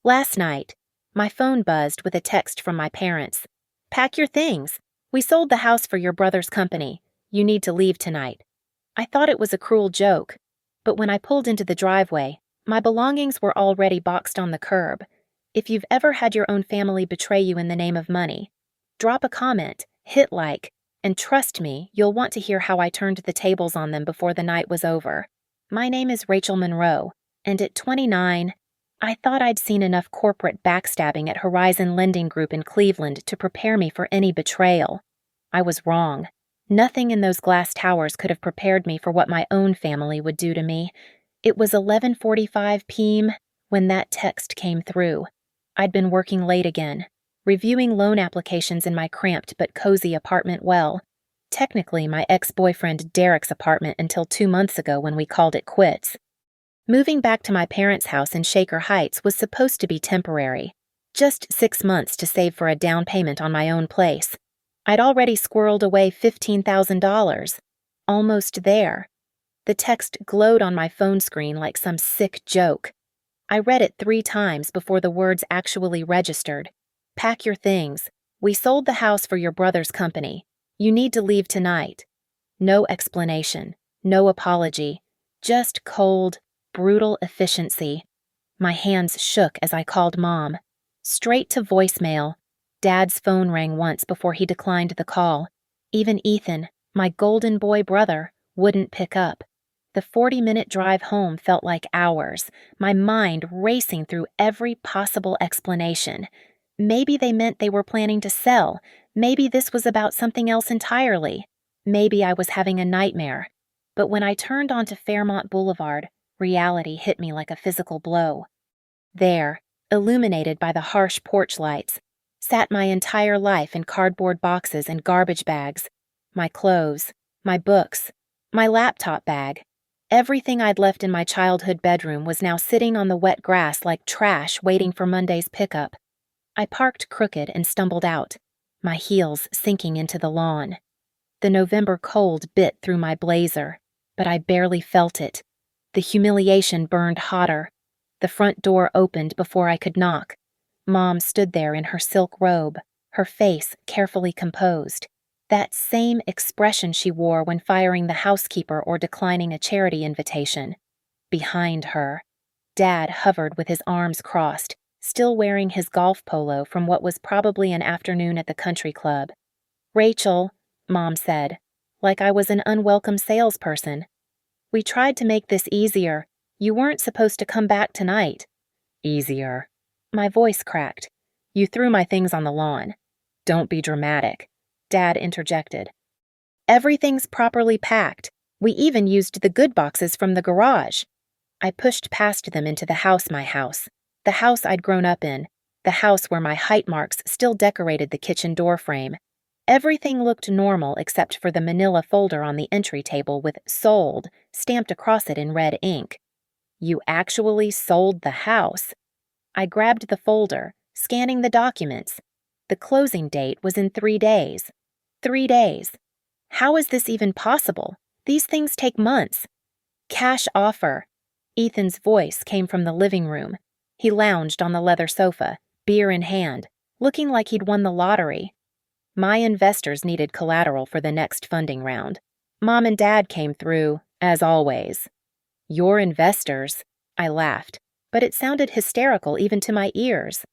Last night, my phone buzzed with a text from my parents. "Pack your things. We sold the house for your brother's company. You need to leave tonight." I thought it was a cruel joke, but when I pulled into the driveway, my belongings were already boxed on the curb. If you've ever had your own family betray you in the name of money, drop a comment, hit like, and trust me, you'll want to hear how I turned the tables on them before the night was over. My name is Rachel Monroe, and at 29, I thought I'd seen enough corporate backstabbing at Horizon Lending Group in Cleveland to prepare me for any betrayal. I was wrong. Nothing in those glass towers could have prepared me for what my own family would do to me. It was 11:45 p.m. when that text came through. I'd been working late again, reviewing loan applications in my cramped but cozy apartment technically my ex-boyfriend Derek's apartment until 2 months ago when we called it quits. Moving back to my parents' house in Shaker Heights was supposed to be temporary, just 6 months to save for a down payment on my own place. I'd already squirreled away $15,000. Almost there. The text glowed on my phone screen like some sick joke. I read it 3 times before the words actually registered. "Pack your things. We sold the house for your brother's company. You need to leave tonight." No explanation, no apology, just cold, brutal efficiency. My hands shook as I called Mom. Straight to voicemail. Dad's phone rang once before he declined the call. Even Ethan, my golden boy brother, wouldn't pick up. The 40-minute drive home felt like hours, my mind racing through every possible explanation. Maybe they meant they were planning to sell. Maybe this was about something else entirely. Maybe I was having a nightmare. But when I turned onto Fairmont Boulevard, reality hit me like a physical blow. There, illuminated by the harsh porch lights, sat my entire life in cardboard boxes and garbage bags. My clothes, my books, my laptop bag. Everything I'd left in my childhood bedroom was now sitting on the wet grass like trash waiting for Monday's pickup. I parked crooked and stumbled out, my heels sinking into the lawn. The November cold bit through my blazer, but I barely felt it. The humiliation burned hotter. The front door opened before I could knock. Mom stood there in her silk robe, her face carefully composed. That same expression she wore when firing the housekeeper or declining a charity invitation. Behind her, Dad hovered with his arms crossed, still wearing his golf polo from what was probably an afternoon at the country club. "Rachel," Mom said, like I was an unwelcome salesperson. "We tried to make this easier. You weren't supposed to come back tonight." "Easier." My voice cracked. "You threw my things on the lawn." "Don't be dramatic," Dad interjected. "Everything's properly packed. We even used the good boxes from the garage." I pushed past them into my house, the house I'd grown up in, the house where my height marks still decorated the kitchen door frame. Everything looked normal except for the manila folder on the entry table with "sold" stamped across it in red ink. You actually sold the house. I grabbed the folder, scanning the documents. The closing date was in 3 days. 3 days. How is this even possible? These things take months. "Cash offer." Ethan's voice came from the living room. He lounged on the leather sofa, beer in hand, looking like he'd won the lottery. My investors needed collateral for the next funding round. Mom and Dad came through, as always. "Your investors?" I laughed, but it sounded hysterical even to my ears.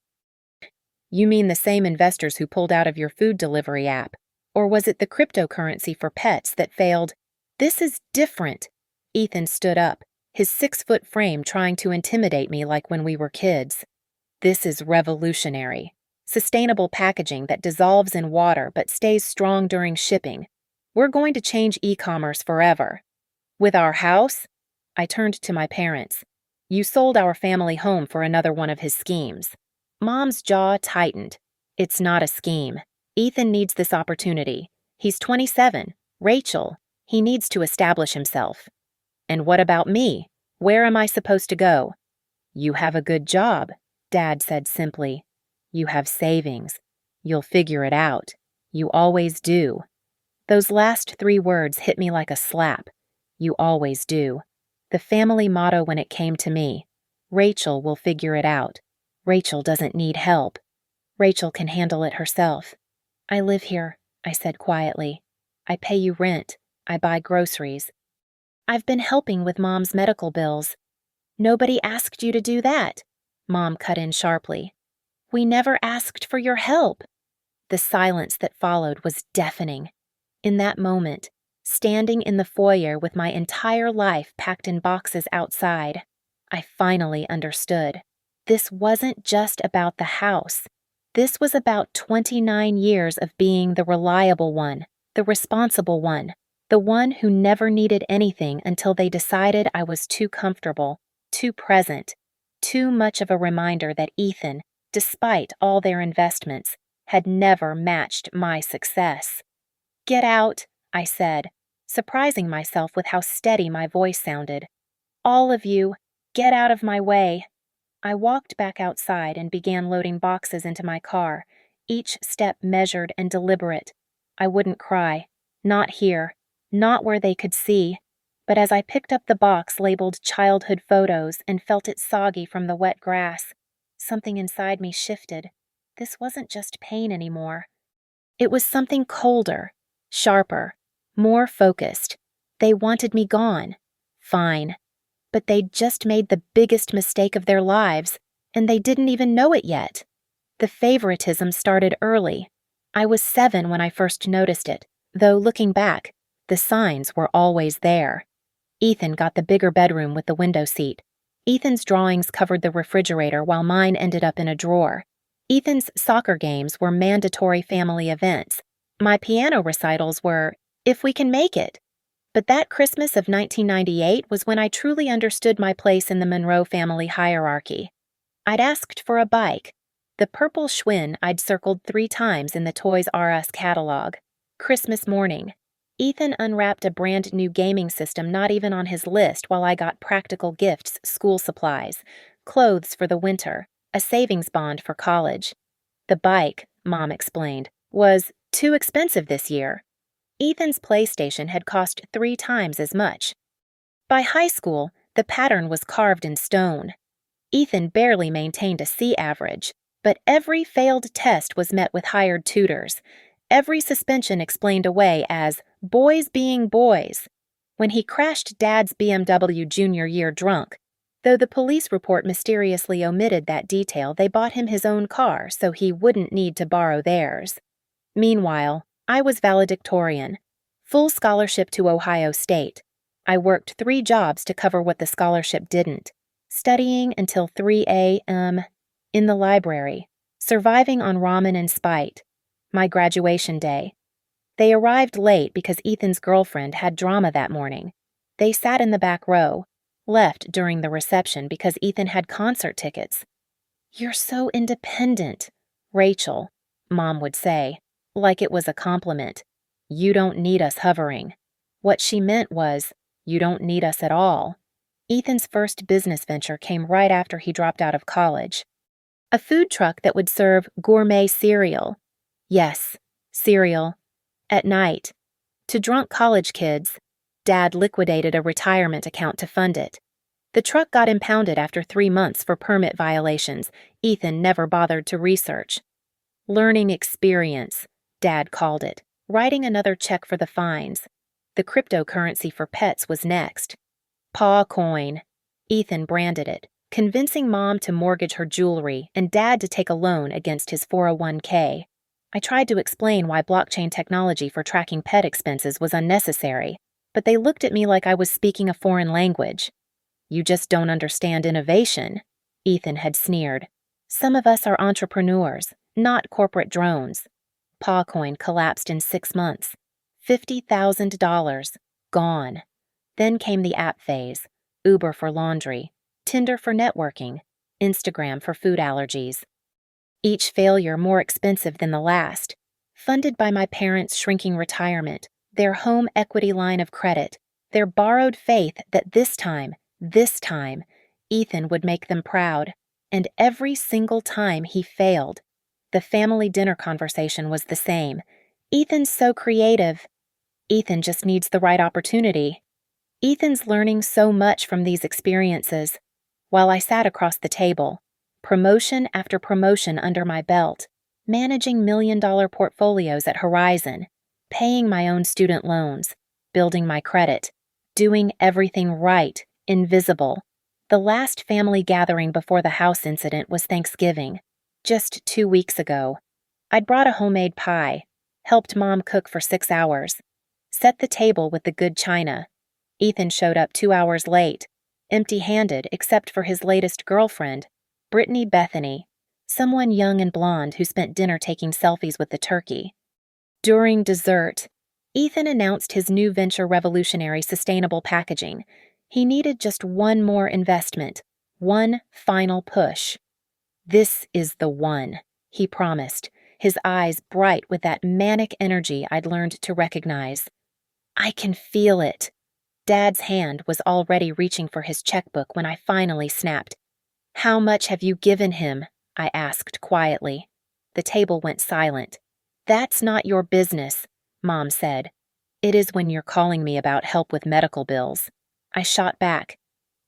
"You mean the same investors who pulled out of your food delivery app? Or was it the cryptocurrency for pets that failed?" "This is different." Ethan stood up, his 6-foot frame trying to intimidate me like when we were kids. "This is revolutionary. Sustainable packaging that dissolves in water but stays strong during shipping. We're going to change e-commerce forever." "With our house?" I turned to my parents. "You sold our family home for another one of his schemes." Mom's jaw tightened. "It's not a scheme. Ethan needs this opportunity. He's 27. Rachel, he needs to establish himself." "And what about me? Where am I supposed to go?" "You have a good job," Dad said simply. "You have savings. You'll figure it out. You always do." Those last 3 words hit me like a slap. You always do. The family motto when it came to me. Rachel will figure it out. Rachel doesn't need help. Rachel can handle it herself. I live here, I said quietly. I pay you rent. I buy groceries. I've been helping with Mom's medical bills. Nobody asked you to do that, Mom cut in sharply. We never asked for your help. The silence that followed was deafening. In that moment, standing in the foyer with my entire life packed in boxes outside, I finally understood. This wasn't just about the house. This was about 29 years of being the reliable one, the responsible one, the one who never needed anything until they decided I was too comfortable, too present, too much of a reminder that Ethan, despite all their investments, had never matched my success. Get out, I said, surprising myself with how steady my voice sounded. All of you, get out of my way. I walked back outside and began loading boxes into my car, each step measured and deliberate. I wouldn't cry. Not here. Not where they could see. But as I picked up the box labeled childhood photos and felt it soggy from the wet grass, something inside me shifted. This wasn't just pain anymore. It was something colder, sharper, more focused. They wanted me gone. Fine. But they'd just made the biggest mistake of their lives, and they didn't even know it yet. The favoritism started early. I was 7 when I first noticed it, though looking back, the signs were always there. Ethan got the bigger bedroom with the window seat. Ethan's drawings covered the refrigerator while mine ended up in a drawer. Ethan's soccer games were mandatory family events. My piano recitals were, if we can make it. But that Christmas of 1998 was when I truly understood my place in the Monroe family hierarchy. I'd asked for a bike, the purple Schwinn I'd circled 3 times in the Toys R Us catalog. Christmas morning, Ethan unwrapped a brand new gaming system not even on his list while I got practical gifts, school supplies, clothes for the winter, a savings bond for college. The bike, Mom explained, was too expensive this year. Ethan's PlayStation had cost 3 times as much. By high school, the pattern was carved in stone. Ethan barely maintained a C average, but every failed test was met with hired tutors. Every suspension explained away as boys being boys. When he crashed Dad's BMW junior year drunk, though the police report mysteriously omitted that detail, they bought him his own car so he wouldn't need to borrow theirs. Meanwhile, I was valedictorian, full scholarship to Ohio State. I worked 3 jobs to cover what the scholarship didn't, studying until 3 a.m. in the library, surviving on ramen and Spite. My graduation day. They arrived late because Ethan's girlfriend had drama that morning. They sat in the back row, left during the reception because Ethan had concert tickets. You're so independent, Rachel, Mom would say, like it was a compliment. You don't need us hovering. What she meant was, you don't need us at all. Ethan's first business venture came right after he dropped out of college. A food truck that would serve gourmet cereal. Yes, cereal. At night. To drunk college kids, Dad liquidated a retirement account to fund it. The truck got impounded after 3 months for permit violations Ethan never bothered to research. Learning experience, Dad called it, writing another check for the fines. The cryptocurrency for pets was next. Paw Coin. Ethan branded it, convincing Mom to mortgage her jewelry and Dad to take a loan against his 401k. I tried to explain why blockchain technology for tracking pet expenses was unnecessary, but they looked at me like I was speaking a foreign language. You just don't understand innovation, Ethan had sneered. Some of us are entrepreneurs, not corporate drones. Pawcoin collapsed in 6 months. $50,000. Gone. Then came the app phase. Uber for laundry, Tinder for networking, Instagram for food allergies. Each failure more expensive than the last. Funded by my parents' shrinking retirement, their home equity line of credit, their borrowed faith that this time, Ethan would make them proud. And every single time he failed. The family dinner conversation was the same. Ethan's so creative. Ethan just needs the right opportunity. Ethan's learning so much from these experiences. While I sat across the table, Promotion after promotion under my belt, managing million-dollar portfolios at Horizon, paying my own student loans, building my credit, doing everything right, invisible. The last family gathering before the house incident was Thanksgiving, just 2 weeks ago. I'd brought a homemade pie, helped Mom cook for 6 hours, set the table with the good china. Ethan showed up 2 hours late, empty-handed except for his latest girlfriend, Brittany Bethany, someone young and blonde who spent dinner taking selfies with the turkey. During dessert, Ethan announced his new venture, revolutionary sustainable packaging. He needed just one more investment, one final push. "This is the one," he promised, his eyes bright with that manic energy I'd learned to recognize. "I can feel it." Dad's hand was already reaching for his checkbook when I finally snapped. "How much have you given him?" I asked quietly. The table went silent. "That's not your business," Mom said. "It is when you're calling me about help with medical bills." I shot back.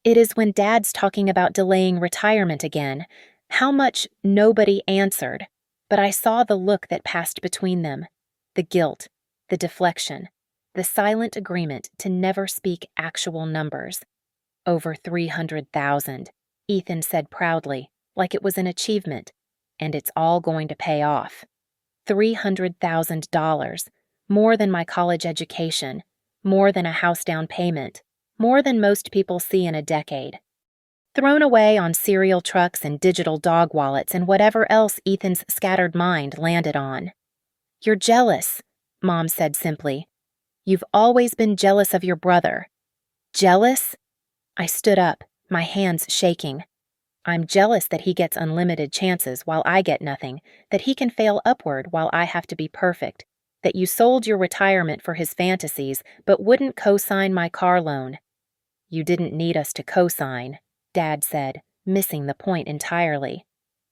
"It is when Dad's talking about delaying retirement again." How much? Nobody answered, but I saw the look that passed between them, the guilt, the deflection, the silent agreement to never speak actual numbers. "Over 300,000, Ethan said proudly, like it was an achievement, "and it's all going to pay off. $300,000, more than my college education, more than a house down payment, more than most people see in a decade. Thrown away on cereal trucks and digital dog wallets and whatever else Ethan's scattered mind landed on. "You're jealous," Mom said simply. "You've always been jealous of your brother." "Jealous?" I stood up, my hands shaking. "I'm jealous that he gets unlimited chances while I get nothing, that he can fail upward while I have to be perfect, that you sold your retirement for his fantasies but wouldn't co-sign my car loan." "You didn't need us to co-sign," Dad said, missing the point entirely.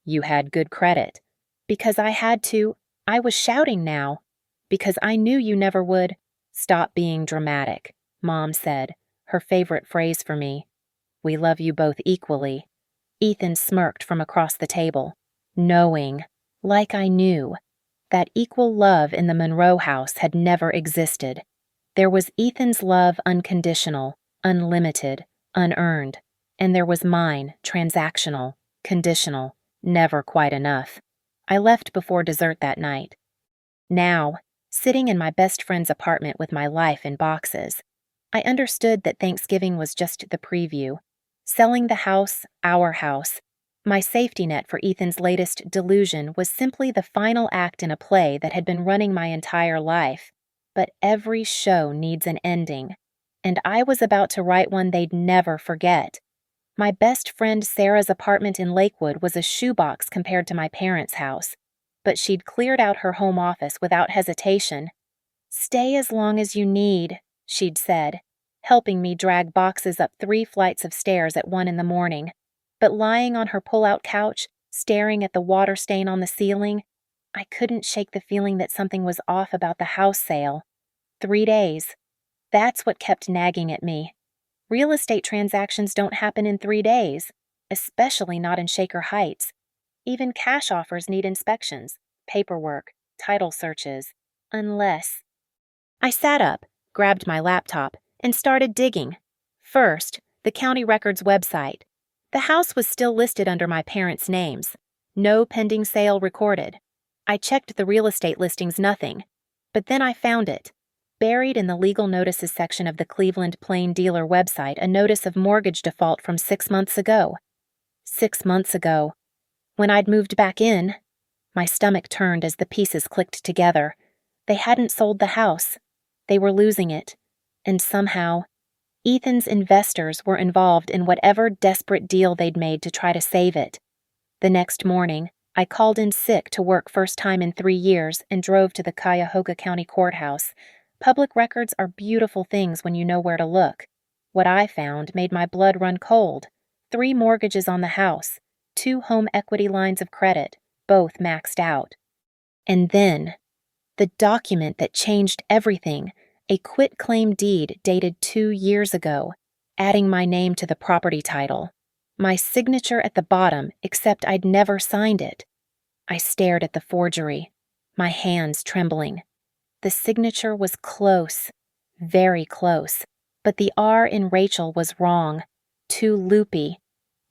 "You had good credit." "Because I had to." I was shouting now. "Because I knew you never would." "Stop being dramatic," Mom said, her favorite phrase for me. "We love you both equally." Ethan smirked from across the table, knowing, like I knew, that equal love in the Monroe house had never existed. There was Ethan's love, unconditional, unlimited, unearned. And there was mine, transactional, conditional, never quite enough. I left before dessert that night. Now, sitting in my best friend's apartment with my life in boxes, I understood that Thanksgiving was just the preview. Selling the house, our house, my safety net for Ethan's latest delusion, was simply the final act in a play that had been running my entire life. But every show needs an ending, and I was about to write one they'd never forget. My best friend Sarah's apartment in Lakewood was a shoebox compared to my parents' house, but she'd cleared out her home office without hesitation. "Stay as long as you need," she'd said, helping me drag boxes up 3 flights of stairs at 1 in the morning. But lying on her pull-out couch, staring at the water stain on the ceiling, I couldn't shake the feeling that something was off about the house sale. 3 days. That's what kept nagging at me. Real estate transactions don't happen in 3 days, especially not in Shaker Heights. Even cash offers need inspections, paperwork, title searches, unless... I sat up, grabbed my laptop, and started digging. First, the county records website. The house was still listed under my parents' names. No pending sale recorded. I checked the real estate listings, nothing. But then I found it. Buried in the legal notices section of the Cleveland Plain Dealer website, a notice of mortgage default from 6 months ago. 6 months ago. When I'd moved back in, my stomach turned as the pieces clicked together. They hadn't sold the house. They were losing it. And somehow, Ethan's investors were involved in whatever desperate deal they'd made to try to save it. The next morning, I called in sick to work first time in 3 years and drove to the Cuyahoga County Courthouse. Public records are beautiful things when you know where to look. What I found made my blood run cold. 3 mortgages on the house, 2 home equity lines of credit, both maxed out. And then, the document that changed everything, a quitclaim deed dated 2 years ago, adding my name to the property title. My signature at the bottom, except I'd never signed it. I stared at the forgery, my hands trembling. The signature was close, very close, but the R in Rachel was wrong, too loopy.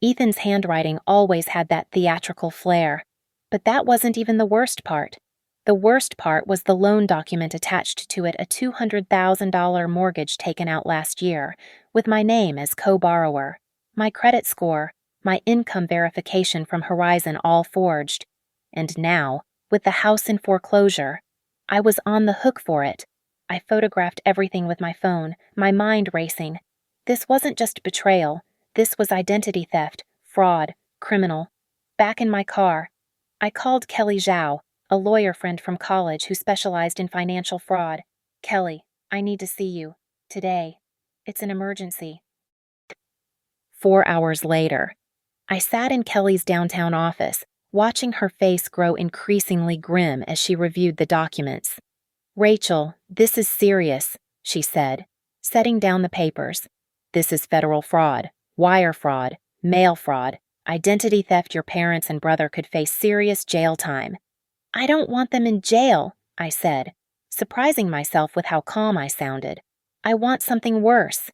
Ethan's handwriting always had that theatrical flair, but that wasn't even the worst part. The worst part was the loan document attached to it, a $200,000 mortgage taken out last year, with my name as co-borrower, my credit score, my income verification from Horizon all forged. And now, with the house in foreclosure, I was on the hook for it. I photographed everything with my phone, my mind racing. This wasn't just betrayal. This was identity theft, fraud, criminal. Back in my car, I called Kelly Zhao, a lawyer friend from college who specialized in financial fraud. Kelly, I need to see you. Today. It's an emergency. 4 hours later, I sat in Kelly's downtown office, watching her face grow increasingly grim as she reviewed the documents. Rachel, this is serious, she said, setting down the papers. This is federal fraud, wire fraud, mail fraud, identity theft. Your parents and brother could face serious jail time. I don't want them in jail, I said, surprising myself with how calm I sounded. I want something worse.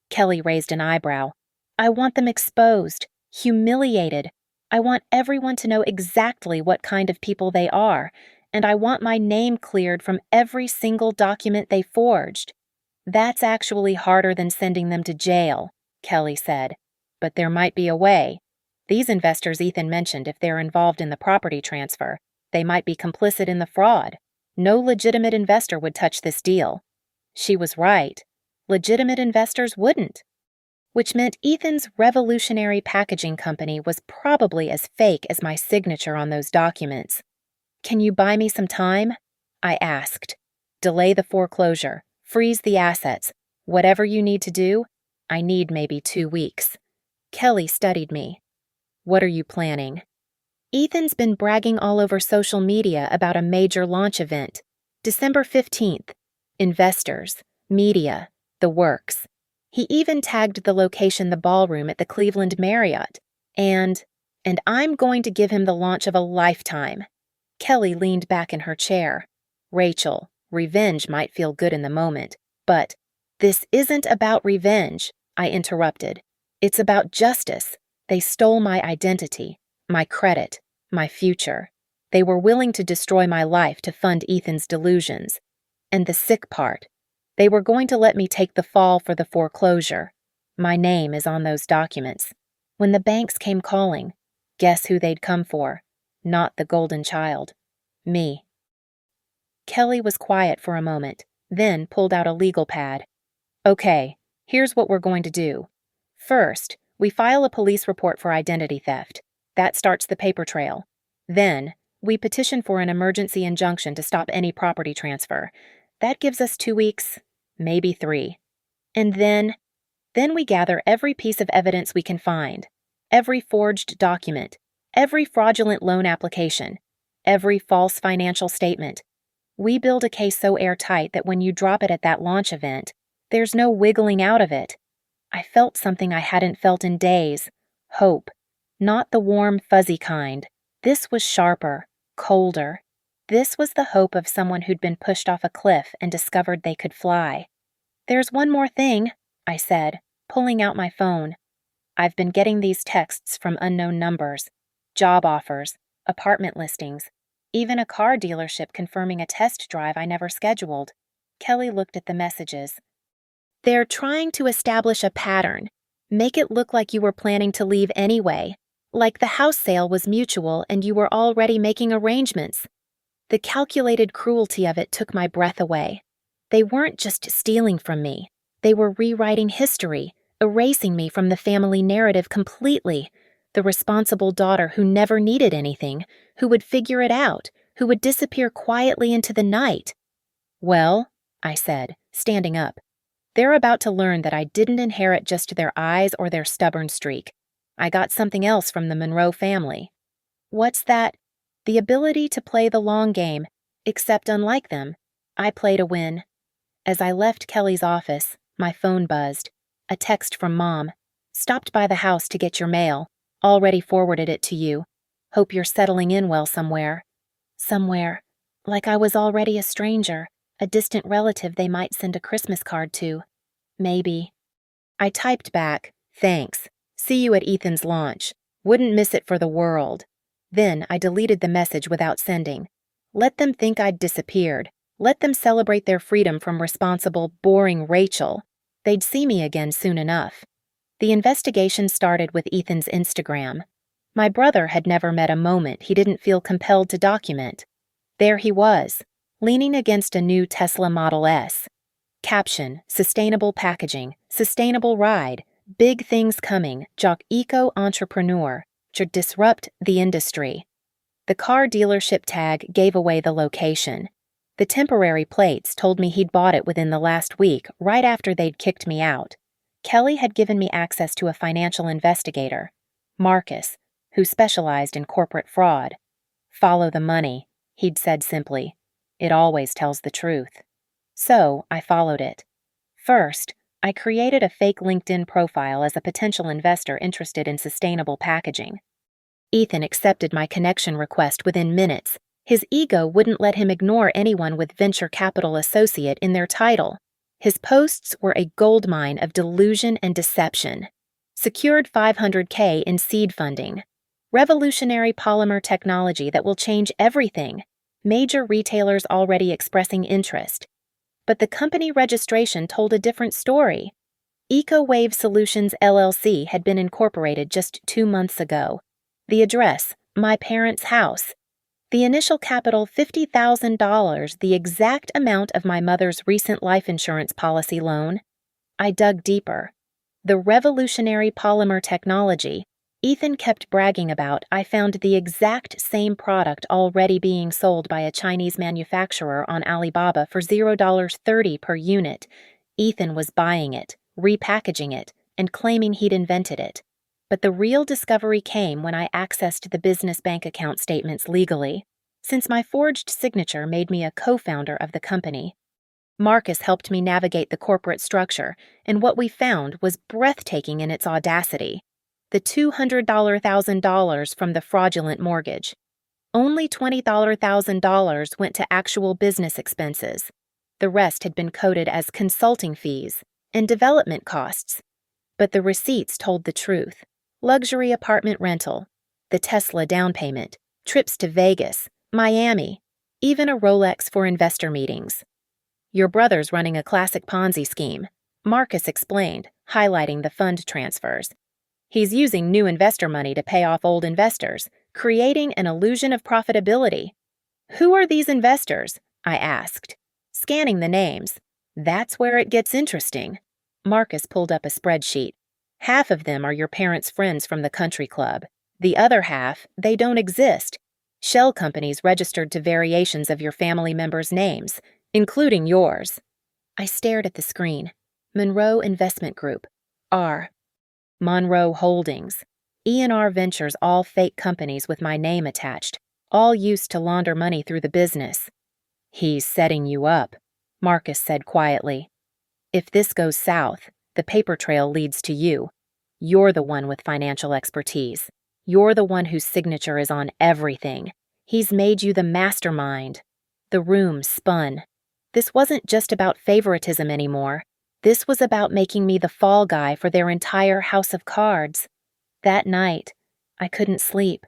Kelly raised an eyebrow. I want them exposed, humiliated. I want everyone to know exactly what kind of people they are, and I want my name cleared from every single document they forged. That's actually harder than sending them to jail, Kelly said. But there might be a way. These investors Ethan mentioned, if they're involved in the property transfer, they might be complicit in the fraud. No legitimate investor would touch this deal. She was right. Legitimate investors wouldn't. Which meant Ethan's revolutionary packaging company was probably as fake as my signature on those documents. Can you buy me some time? I asked. Delay the foreclosure, freeze the assets, whatever you need to do. I need maybe 2 weeks. Kelly studied me. What are you planning? Ethan's been bragging all over social media about a major launch event. December 15th. Investors, media, the works. He even tagged the location, the ballroom at the Cleveland Marriott. And I'm going to give him the launch of a lifetime. Kelly leaned back in her chair. Rachel, revenge might feel good in the moment, but this isn't about revenge, I interrupted. It's about justice. They stole my identity, my credit, my future. They were willing to destroy my life to fund Ethan's delusions. And the sick part, they were going to let me take the fall for the foreclosure. My name is on those documents. When the banks came calling, guess who they'd come for? Not the golden child. Me. Kelly was quiet for a moment, then pulled out a legal pad. Okay, here's what we're going to do. First, we file a police report for identity theft. That starts the paper trail. Then, we petition for an emergency injunction to stop any property transfer. That gives us 2 weeks, maybe 3. And then we gather every piece of evidence we can find, every forged document, every fraudulent loan application, every false financial statement. We build a case so airtight that when you drop it at that launch event, there's no wiggling out of it. I felt something I hadn't felt in days. Hope. Not the warm, fuzzy kind. This was sharper, colder. This was the hope of someone who'd been pushed off a cliff and discovered they could fly. There's one more thing, I said, pulling out my phone. I've been getting these texts from unknown numbers. Job offers, apartment listings, even a car dealership confirming a test drive I never scheduled. Kelly looked at the messages. They're trying to establish a pattern. Make it look like you were planning to leave anyway. Like the house sale was mutual and you were already making arrangements. The calculated cruelty of it took my breath away. They weren't just stealing from me. They were rewriting history, erasing me from the family narrative completely. The responsible daughter who never needed anything, who would figure it out, who would disappear quietly into the night. Well, I said, standing up, they're about to learn that I didn't inherit just their eyes or their stubborn streak. I got something else from the Monroe family. What's that? The ability to play the long game, except unlike them, I play to win. As I left Kelly's office, my phone buzzed. A text from Mom. Stopped by the house to get your mail. Already forwarded it to you. Hope you're settling in well somewhere. Somewhere. Like I was already a stranger, a distant relative they might send a Christmas card to. Maybe. I typed back, thanks. See you at Ethan's launch. Wouldn't miss it for the world. Then I deleted the message without sending. Let them think I'd disappeared. Let them celebrate their freedom from responsible, boring Rachel. They'd see me again soon enough. The investigation started with Ethan's Instagram. My brother had never met a moment he didn't feel compelled to document. There he was, leaning against a new Tesla Model S. Caption, sustainable packaging, sustainable ride, big things coming, jock eco-entrepreneur, to disrupt the industry. The car dealership tag gave away the location. The temporary plates told me he'd bought it within the last week, right after they'd kicked me out. Kelly had given me access to a financial investigator, Marcus, who specialized in corporate fraud. Follow the money, he'd said simply. It always tells the truth. So I followed it. First, I created a fake LinkedIn profile as a potential investor interested in sustainable packaging. Ethan accepted my connection request within minutes. His ego wouldn't let him ignore anyone with venture capital associate in their title. His posts were a goldmine of delusion and deception. Secured $500K in seed funding. Revolutionary polymer technology that will change everything. Major retailers already expressing interest. But the company registration told a different story. EcoWave Solutions LLC had been incorporated just 2 months ago. The address, my parents' house. The initial capital, $50,000, the exact amount of my mother's recent life insurance policy loan. I dug deeper. The revolutionary polymer technology Ethan kept bragging about, I found the exact same product already being sold by a Chinese manufacturer on Alibaba for $0.30 per unit. Ethan was buying it, repackaging it, and claiming he'd invented it. But the real discovery came when I accessed the business bank account statements legally, since my forged signature made me a co-founder of the company. Marcus helped me navigate the corporate structure, and what we found was breathtaking in its audacity. The $200,000 from the fraudulent mortgage. Only $20,000 went to actual business expenses. The rest had been coded as consulting fees and development costs. But the receipts told the truth. Luxury apartment rental, the Tesla down payment, trips to Vegas, Miami, even a Rolex for investor meetings. Your brother's running a classic Ponzi scheme, Marcus explained, highlighting the fund transfers. He's using new investor money to pay off old investors, creating an illusion of profitability. Who are these investors? I asked, scanning the names. That's where it gets interesting. Marcus pulled up a spreadsheet. Half of them are your parents' friends from the country club. The other half, they don't exist. Shell companies registered to variations of your family members' names, including yours. I stared at the screen. Monroe Investment Group. R. Monroe Holdings. E&R Ventures, all fake companies with my name attached, all used to launder money through the business. He's setting you up, Marcus said quietly. If this goes south, the paper trail leads to you. You're the one with financial expertise. You're the one whose signature is on everything. He's made you the mastermind. The room spun. This wasn't just about favoritism anymore. This was about making me the fall guy for their entire house of cards. That night, I couldn't sleep.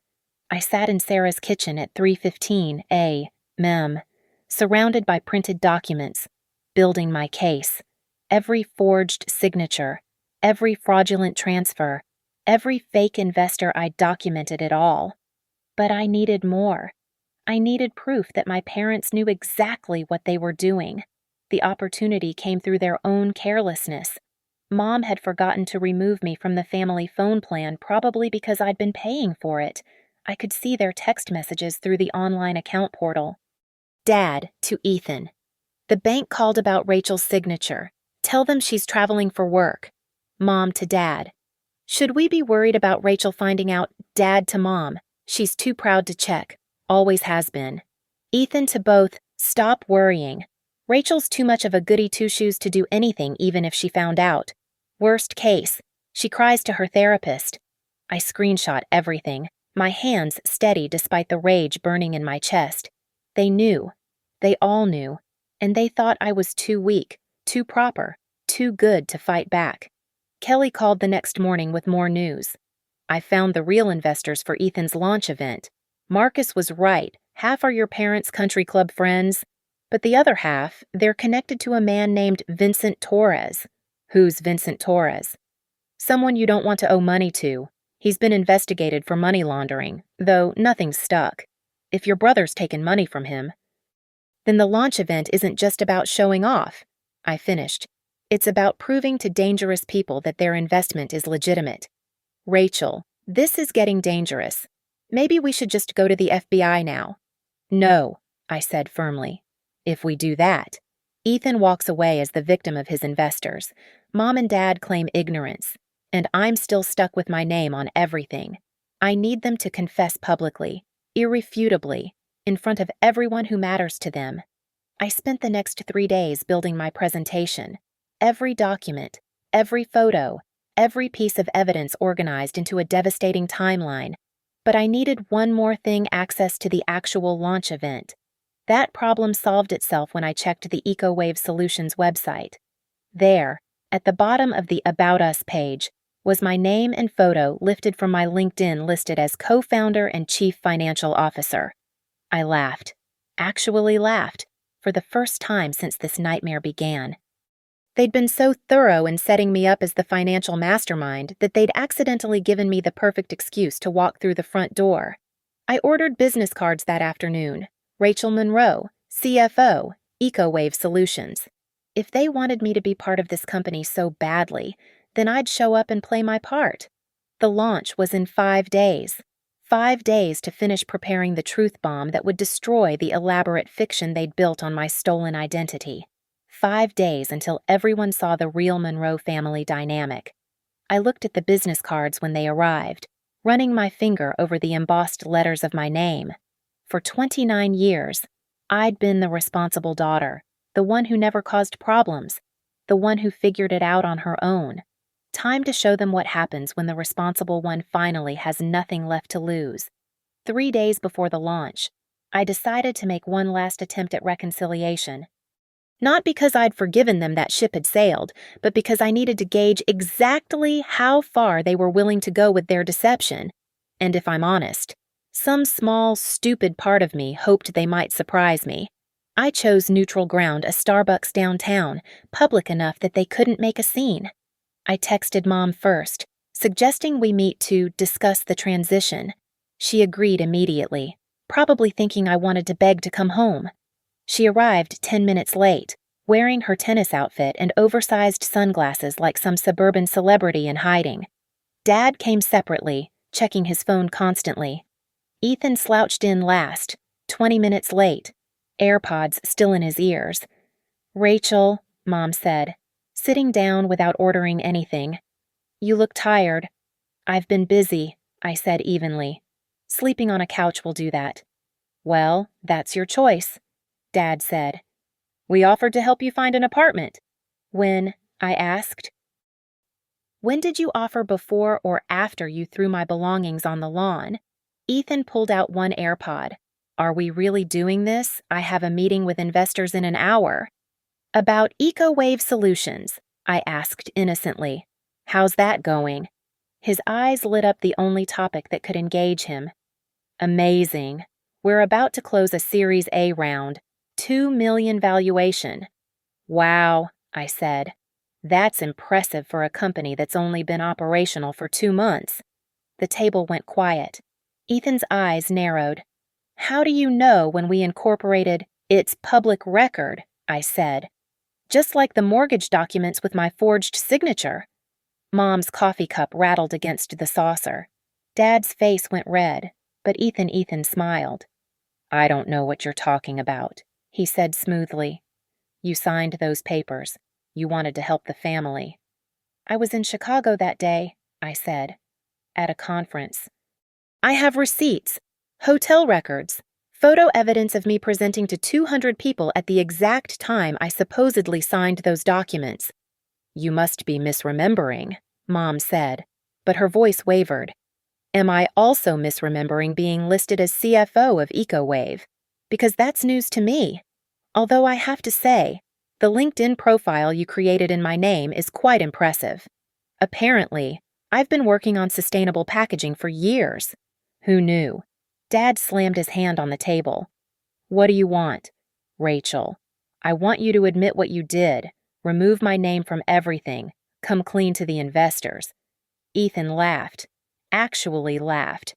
I sat in Sarah's kitchen at 3:15 a.m., surrounded by printed documents, building my case. Every forged signature, every fraudulent transfer, every fake investor, I documented it all. But I needed more. I needed proof that my parents knew exactly what they were doing. The opportunity came through their own carelessness. Mom had forgotten to remove me from the family phone plan, probably because I'd been paying for it. I could see their text messages through the online account portal. Dad to Ethan. The bank called about Rachel's signature. Tell them she's traveling for work. Mom to Dad. Should we be worried about Rachel finding out? Dad to Mom. She's too proud to check. Always has been. Ethan to both. Stop worrying. Rachel's too much of a goody two-shoes to do anything even if she found out. Worst case, She cries to her therapist. I screenshot everything, my hands steady despite the rage burning in my chest. They knew. They all knew. And they thought I was too weak, too proper, too good to fight back. Kelly called the next morning with more news. I found the real investors for Ethan's launch event. Marcus was right. Half are your parents' country club friends, but the other half, they're connected to a man named Vincent Torres. Who's Vincent Torres? Someone you don't want to owe money to. He's been investigated for money laundering, though nothing's stuck. If your brother's taken money from him, then the launch event isn't just about showing off. I finished. It's about proving to dangerous people that their investment is legitimate. Rachel, this is getting dangerous. Maybe we should just go to the FBI now. No, I said firmly. If we do that, Ethan walks away as the victim of his investors. Mom and Dad claim ignorance, and I'm still stuck with my name on everything. I need them to confess publicly, irrefutably, in front of everyone who matters to them. I spent the next 3 days building my presentation. Every document, every photo, every piece of evidence organized into a devastating timeline. But I needed one more thing: access to the actual launch event. That problem solved itself when I checked the EcoWave Solutions website. There, at the bottom of the About Us page, was my name and photo lifted from my LinkedIn listed as co-founder and chief financial officer. I laughed. Actually laughed, for the first time since this nightmare began. They'd been so thorough in setting me up as the financial mastermind that they'd accidentally given me the perfect excuse to walk through the front door. I ordered business cards that afternoon. Rachel Monroe, CFO, EcoWave Solutions. If they wanted me to be part of this company so badly, then I'd show up and play my part. The launch was in 5 days. 5 days to finish preparing the truth bomb that would destroy the elaborate fiction they'd built on my stolen identity. 5 days until everyone saw the real Monroe family dynamic. I looked at the business cards when they arrived, running my finger over the embossed letters of my name. For 29 years, I'd been the responsible daughter, the one who never caused problems, the one who figured it out on her own. Time to show them what happens when the responsible one finally has nothing left to lose. 3 days before the launch, I decided to make one last attempt at reconciliation. Not because I'd forgiven them that ship had sailed, but because I needed to gauge exactly how far they were willing to go with their deception. And if I'm honest, some small, stupid part of me hoped they might surprise me. I chose neutral ground, a Starbucks downtown, public enough that they couldn't make a scene. I texted Mom first, suggesting we meet to discuss the transition. She agreed immediately, probably thinking I wanted to beg to come home. She arrived 10 minutes late, wearing her tennis outfit and oversized sunglasses like some suburban celebrity in hiding. Dad came separately, checking his phone constantly. Ethan slouched in last, 20 minutes late, AirPods still in his ears. Rachel, Mom said, sitting down without ordering anything. You look tired. I've been busy, I said evenly. Sleeping on a couch will do that. Well, that's your choice, Dad said. We offered to help you find an apartment. When? I asked. When did you offer, before or after you threw my belongings on the lawn? Ethan pulled out one AirPod. Are we really doing this? I have a meeting with investors in an hour. About EcoWave Solutions, I asked innocently. How's that going? His eyes lit up the only topic that could engage him. Amazing. We're about to close a Series A round. $2 million valuation. Wow, I said. That's impressive for a company that's only been operational for 2 months. The table went quiet. Ethan's eyes narrowed. How do you know when we incorporated? It's public record, I said. Just like the mortgage documents with my forged signature. Mom's coffee cup rattled against the saucer. Dad's face went red, but Ethan smiled. I don't know what you're talking about, he said smoothly. You signed those papers. You wanted to help the family. I was in Chicago that day, I said. At a conference. I have receipts, hotel records, photo evidence of me presenting to 200 people at the exact time I supposedly signed those documents. You must be misremembering, Mom said, but her voice wavered. Am I also misremembering being listed as CFO of EcoWave? Because that's news to me. Although I have to say, the LinkedIn profile you created in my name is quite impressive. Apparently, I've been working on sustainable packaging for years. Who knew? Dad slammed his hand on the table. What do you want? Rachel, I want you to admit what you did, remove my name from everything, come clean to the investors. Ethan laughed. Actually laughed.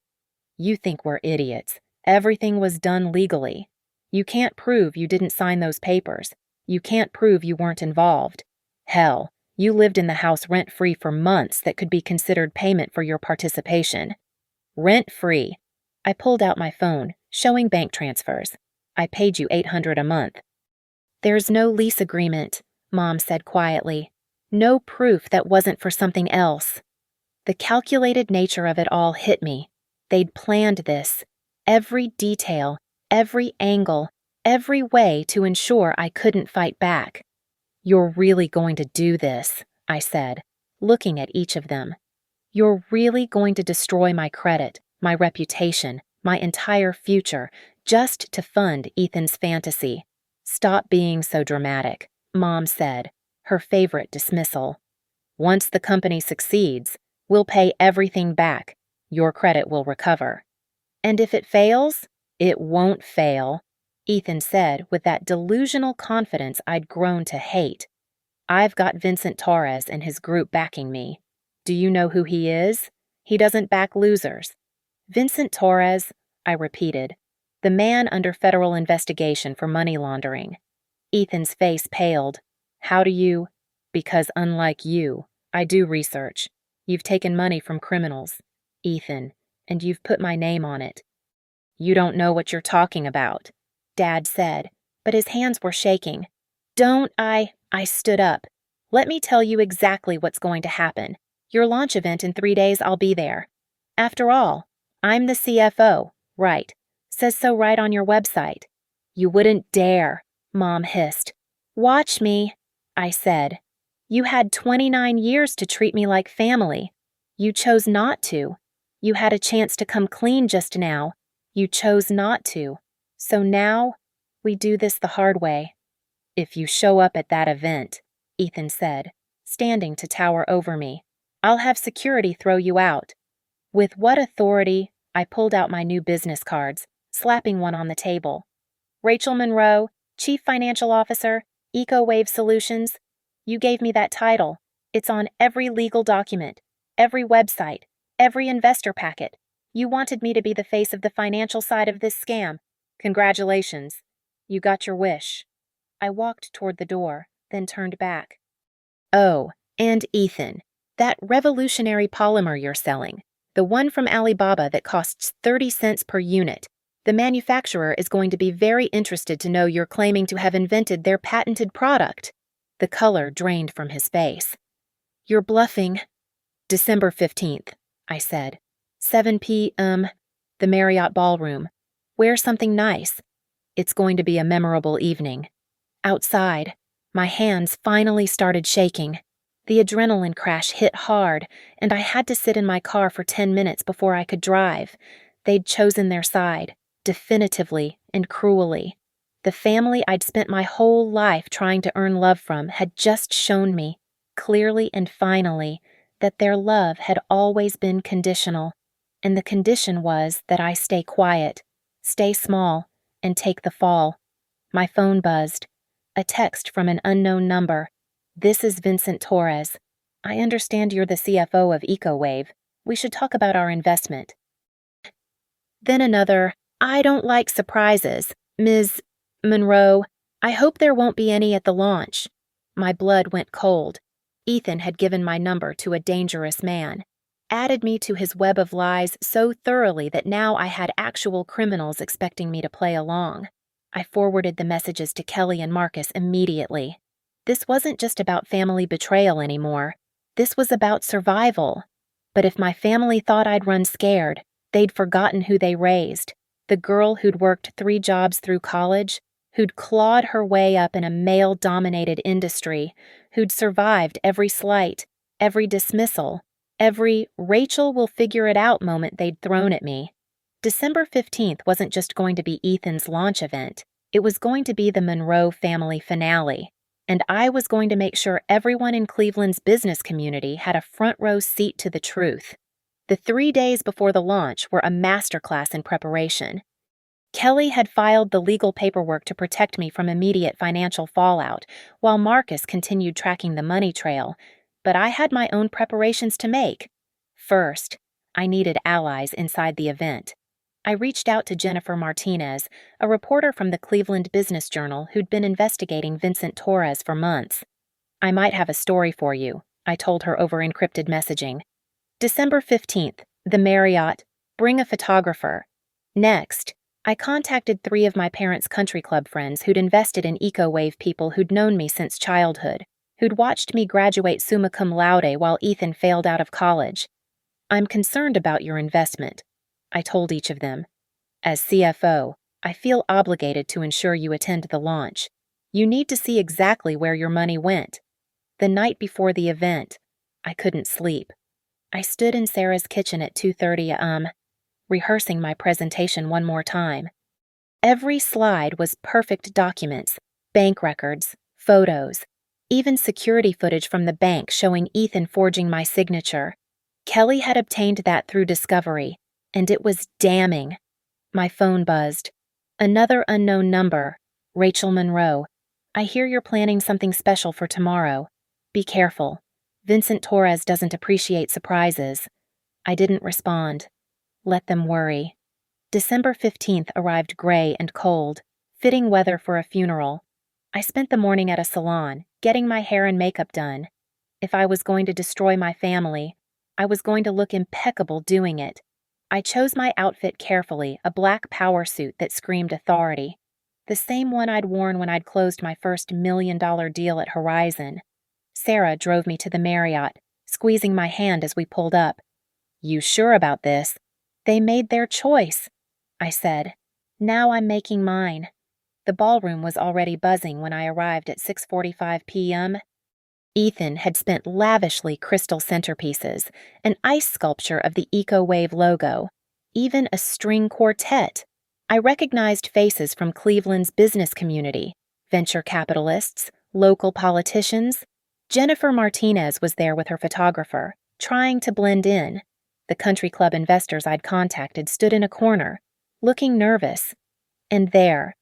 You think we're idiots. Everything was done legally. You can't prove you didn't sign those papers. You can't prove you weren't involved. Hell, you lived in the house rent-free for months that could be considered payment for your participation. Rent-free. I pulled out my phone, showing bank transfers. I paid you $800 a month. There's no lease agreement, Mom said quietly. No proof that wasn't for something else. The calculated nature of it all hit me. They'd planned this. Every detail, every angle, every way to ensure I couldn't fight back. You're really going to do this, I said, looking at each of them. You're really going to destroy my credit, my reputation, my entire future, just to fund Ethan's fantasy. Stop being so dramatic, Mom said, her favorite dismissal. Once the company succeeds, we'll pay everything back. Your credit will recover. And if it fails, it won't fail, Ethan said with that delusional confidence I'd grown to hate. I've got Vincent Torres and his group backing me. Do you know who he is? He doesn't back losers. Vincent Torres, I repeated, the man under federal investigation for money laundering. Ethan's face paled. How do you? Because unlike you, I do research. You've taken money from criminals, Ethan, and you've put my name on it. You don't know what you're talking about, Dad said, but his hands were shaking. Don't I stood up. Let me tell you exactly what's going to happen. Your launch event in 3 days, I'll be there. After all, I'm the CFO, right? Says so right on your website. You wouldn't dare, Mom hissed. Watch me, I said. You had 29 years to treat me like family. You chose not to. You had a chance to come clean just now. You chose not to. So now, we do this the hard way. If you show up at that event, Ethan said, standing to tower over me, I'll have security throw you out. With what authority? I pulled out my new business cards, slapping one on the table. Rachel Monroe, Chief Financial Officer, EcoWave Solutions. You gave me that title. It's on every legal document, every website, every investor packet. You wanted me to be the face of the financial side of this scam. Congratulations. You got your wish. I walked toward the door, then turned back. Oh, and Ethan, that revolutionary polymer you're selling, the one from Alibaba that costs 30 cents per unit. The manufacturer is going to be very interested to know you're claiming to have invented their patented product. The color drained from his face. You're bluffing. December 15th, I said. 7 p.m., the Marriott Ballroom. Wear something nice. It's going to be a memorable evening. Outside, my hands finally started shaking. The adrenaline crash hit hard, and I had to sit in my car for 10 minutes before I could drive. They'd chosen their side, definitively and cruelly. The family I'd spent my whole life trying to earn love from had just shown me, clearly and finally, that their love had always been conditional, and the condition was that I stay quiet, stay small, and take the fall. My phone buzzed. A text from an unknown number. This is Vincent Torres. I understand you're the CFO of EcoWave. We should talk about our investment. Then another, I don't like surprises. Ms. Monroe, I hope there won't be any at the launch. My blood went cold. Ethan had given my number to a dangerous man, added me to his web of lies so thoroughly that now I had actual criminals expecting me to play along. I forwarded the messages to Kelly and Marcus immediately. This wasn't just about family betrayal anymore. This was about survival. But if my family thought I'd run scared, they'd forgotten who they raised. The girl who'd worked 3 jobs through college, who'd clawed her way up in a male-dominated industry, who'd survived every slight, every dismissal, every "Rachel will figure it out" moment they'd thrown at me. December 15th wasn't just going to be Ethan's launch event, it was going to be the Monroe family finale, and I was going to make sure everyone in Cleveland's business community had a front row seat to the truth. The 3 days before the launch were a masterclass in preparation. Kelly had filed the legal paperwork to protect me from immediate financial fallout, while Marcus continued tracking the money trail, but I had my own preparations to make. First, I needed allies inside the event. I reached out to Jennifer Martinez, a reporter from the Cleveland Business Journal who'd been investigating Vincent Torres for months. "I might have a story for you," I told her over encrypted messaging. December 15th, the Marriott, bring a photographer. Next, I contacted 3 of my parents' country club friends who'd invested in eco-wave people who'd known me since childhood, who'd watched me graduate summa cum laude while Ethan failed out of college. "I'm concerned about your investment," I told each of them. "As CFO, I feel obligated to ensure you attend the launch. You need to see exactly where your money went." The night before the event, I couldn't sleep. I stood in Sarah's kitchen at 2:30 a.m., rehearsing my presentation one more time. Every slide was perfect documents, bank records, photos, even security footage from the bank showing Ethan forging my signature. Kelly had obtained that through discovery, and it was damning. My phone buzzed. Another unknown number. "Rachel Monroe. I hear you're planning something special for tomorrow. Be careful. Vincent Torres doesn't appreciate surprises." I didn't respond. Let them worry. December 15th arrived gray and cold, fitting weather for a funeral. I spent the morning at a salon, getting my hair and makeup done. If I was going to destroy my family, I was going to look impeccable doing it. I chose my outfit carefully, a black power suit that screamed authority. The same one I'd worn when I'd closed my first $1 million deal at Horizon. Sarah drove me to the Marriott, squeezing my hand as we pulled up. "You sure about this?" "They made their choice," I said. "Now I'm making mine." The ballroom was already buzzing when I arrived at 6:45 p.m. Ethan had spent lavishly crystal centerpieces, an ice sculpture of the Eco-Wave logo, even a string quartet. I recognized faces from Cleveland's business community, venture capitalists, local politicians. Jennifer Martinez was there with her photographer, trying to blend in. The country club investors I'd contacted stood in a corner, looking nervous. And there,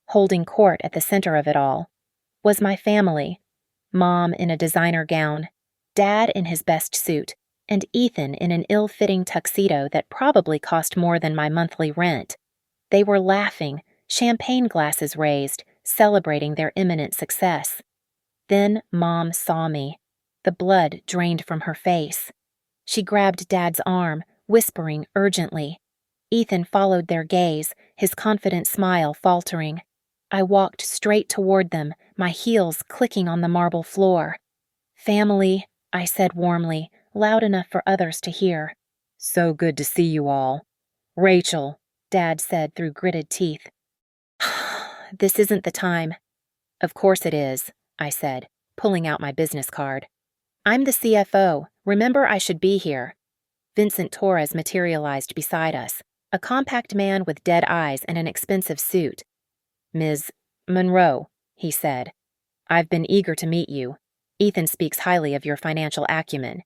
holding court at the center of it all, was my family. Mom in a designer gown, Dad in his best suit, and Ethan in an ill-fitting tuxedo that probably cost more than my monthly rent. They were laughing, champagne glasses raised, celebrating their imminent success. Then Mom saw me. The blood drained from her face. She grabbed Dad's arm, whispering urgently. Ethan followed their gaze, his confident smile faltering. I walked straight toward them, my heels clicking on the marble floor. "Family," I said warmly, loud enough for others to hear. "So good to see you all." "Rachel," Dad said through gritted teeth. "This isn't the time." "Of course it is," I said, pulling out my business card. "I'm the CFO. Remember, I should be here." Vincent Torres materialized beside us, a compact man with dead eyes and an expensive suit. "Ms. Monroe," he said, "I've been eager to meet you. Ethan speaks highly of your financial acumen."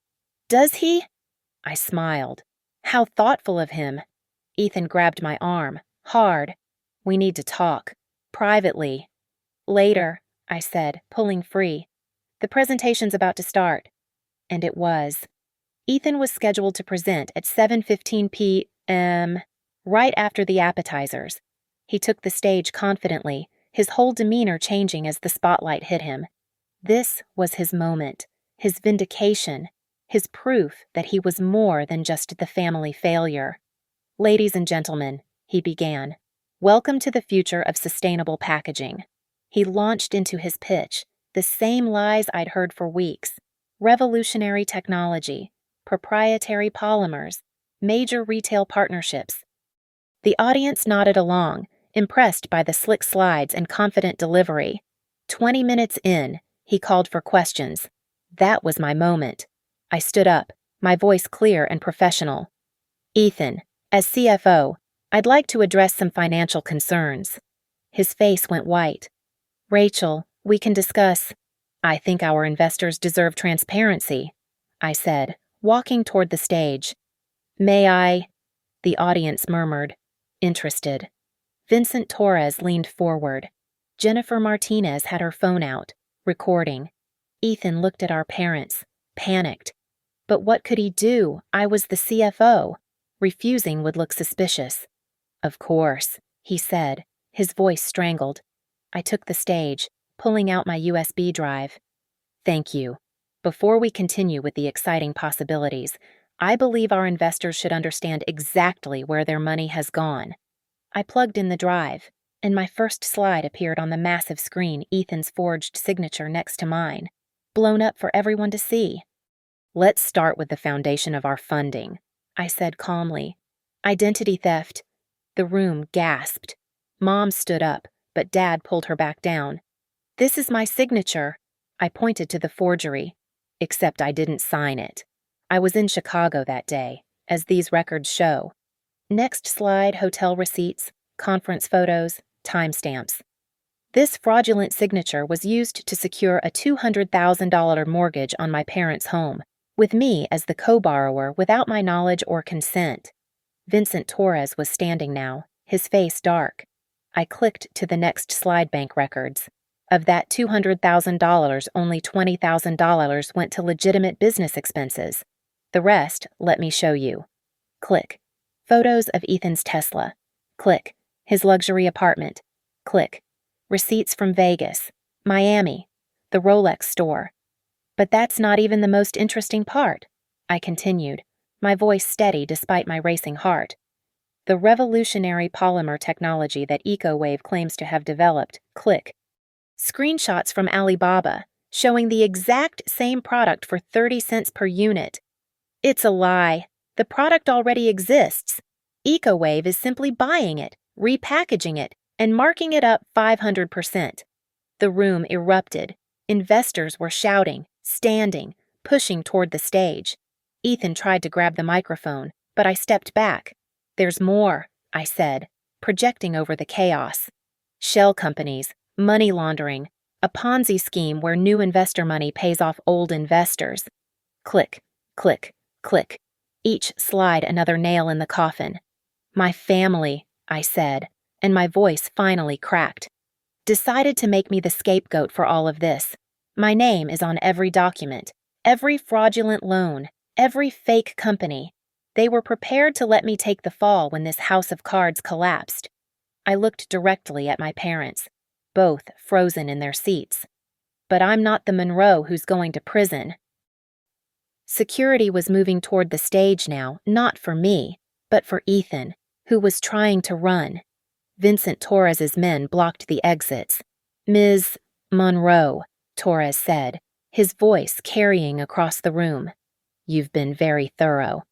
"Does he?" I smiled. How thoughtful of him. Ethan grabbed my arm, hard. "We need to talk. Privately." "Later," I said, pulling free. "The presentation's about to start." And it was. Ethan was scheduled to present at 7:15 p.m., right after the appetizers. He took the stage confidently, his whole demeanor changing as the spotlight hit him. This was his moment, his vindication, his proof that he was more than just the family failure. "Ladies and gentlemen," he began, "welcome to the future of sustainable packaging." He launched into his pitch, the same lies I'd heard for weeks. Revolutionary technology, proprietary polymers, major retail partnerships. The audience nodded along, impressed by the slick slides and confident delivery. 20 minutes in, he called for questions. That was my moment. I stood up, my voice clear and professional. Ethan, as CFO, I'd like to address some financial concerns. His face went white. Rachel, we can discuss. I think our investors deserve transparency, I said, walking toward the stage. May I? The audience murmured, interested. Vincent Torres leaned forward. Jennifer Martinez had her phone out, recording. Ethan looked at our parents, panicked. But what could he do? I was the CFO. Refusing would look suspicious. Of course, he said, his voice strangled. I took the stage, pulling out my USB drive. Thank you. Before we continue with the exciting possibilities, I believe our investors should understand exactly where their money has gone. I plugged in the drive, and my first slide appeared on the massive screen, Ethan's forged signature next to mine, blown up for everyone to see. Let's start with the foundation of our funding, I said calmly. Identity theft. The room gasped. Mom stood up, but Dad pulled her back down. This is my signature. I pointed to the forgery, except I didn't sign it. I was in Chicago that day, as these records show. Next slide, hotel receipts, conference photos, timestamps. This fraudulent signature was used to secure a $200,000 mortgage on my parents' home, with me as the co-borrower without my knowledge or consent. Vincent Torres was standing now, his face dark. I clicked to the next slide, bank records. Of that $200,000, only $20,000 went to legitimate business expenses. The rest, let me show you. Click. Photos of Ethan's Tesla. Click. His luxury apartment. Click. Receipts from Vegas, Miami, the Rolex store. But that's not even the most interesting part, I continued, my voice steady despite my racing heart. The revolutionary polymer technology that EcoWave claims to have developed. Click. Screenshots from Alibaba, showing the exact same product for 30 cents per unit. It's a lie. The product already exists. EcoWave is simply buying it, repackaging it, and marking it up 500%. The room erupted. Investors were shouting, standing, pushing toward the stage. Ethan tried to grab the microphone, but I stepped back. There's more, I said, projecting over the chaos. Shell companies, money laundering, a Ponzi scheme where new investor money pays off old investors. Click, click, click. Each slide another nail in the coffin. My family, I said, and my voice finally cracked. Decided to make me the scapegoat for all of this. My name is on every document, every fraudulent loan, every fake company. They were prepared to let me take the fall when this house of cards collapsed. I looked directly at my parents, both frozen in their seats. But I'm not the Monroe who's going to prison. Security was moving toward the stage now, not for me, but for Ethan, who was trying to run. Vincent Torres's men blocked the exits. Ms. Monroe, Torres said, his voice carrying across the room. You've been very thorough.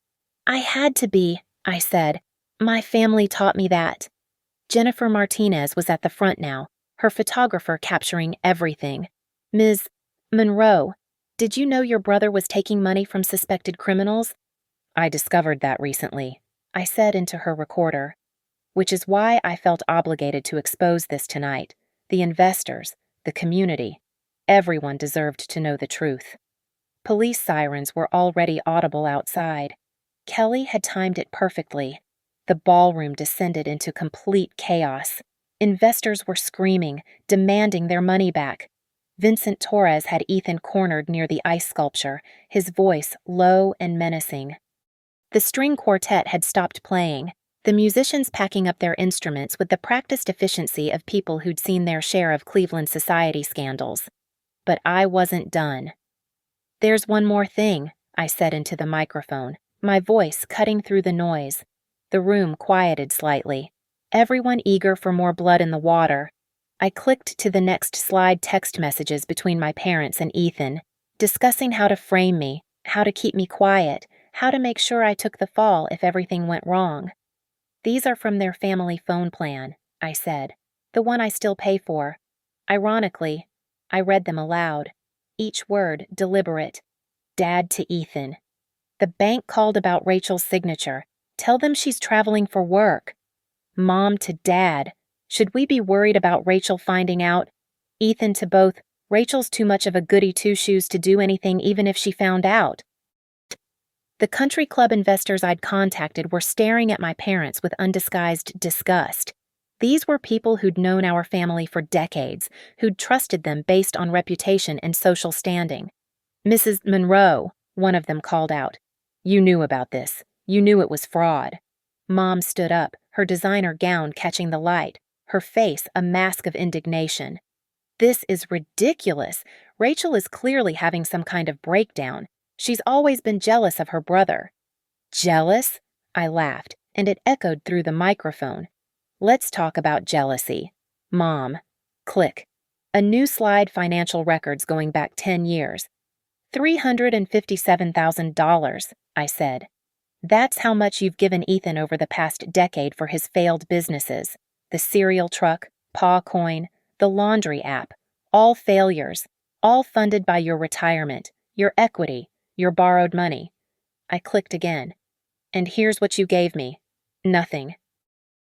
I had to be, I said. My family taught me that. Jennifer Martinez was at the front now, her photographer capturing everything. Ms. Monroe, did you know your brother was taking money from suspected criminals? I discovered that recently, I said into her recorder. Which is why I felt obligated to expose this tonight. The investors, the community, everyone deserved to know the truth. Police sirens were already audible outside. Kelly had timed it perfectly. The ballroom descended into complete chaos. Investors were screaming, demanding their money back. Vincent Torres had Ethan cornered near the ice sculpture, his voice low and menacing. The string quartet had stopped playing, the musicians packing up their instruments with the practiced efficiency of people who'd seen their share of Cleveland society scandals. But I wasn't done. There's one more thing, I said into the microphone, my voice cutting through the noise. The room quieted slightly, everyone eager for more blood in the water. I clicked to the next slide, text messages between my parents and Ethan, discussing how to frame me, how to keep me quiet, how to make sure I took the fall if everything went wrong. These are from their family phone plan, I said, the one I still pay for. Ironically, I read them aloud, each word deliberate. Dad to Ethan. The bank called about Rachel's signature. Tell them she's traveling for work. Mom to Dad. Should we be worried about Rachel finding out? Ethan to both. Rachel's too much of a goody two-shoes to do anything even if she found out. The country club investors I'd contacted were staring at my parents with undisguised disgust. These were people who'd known our family for decades, who'd trusted them based on reputation and social standing. Mrs. Monroe, one of them called out. You knew about this. You knew it was fraud. Mom stood up, her designer gown catching the light, her face a mask of indignation. This is ridiculous. Rachel is clearly having some kind of breakdown. She's always been jealous of her brother. Jealous? I laughed, and it echoed through the microphone. Let's talk about jealousy. Mom. Click. A new slide, financial records going back 10 years. $357,000, I said. That's how much you've given Ethan over the past decade for his failed businesses. The cereal truck, Paw Coin, the laundry app. All failures. All funded by your retirement, your equity, your borrowed money. I clicked again. And here's what you gave me. Nothing.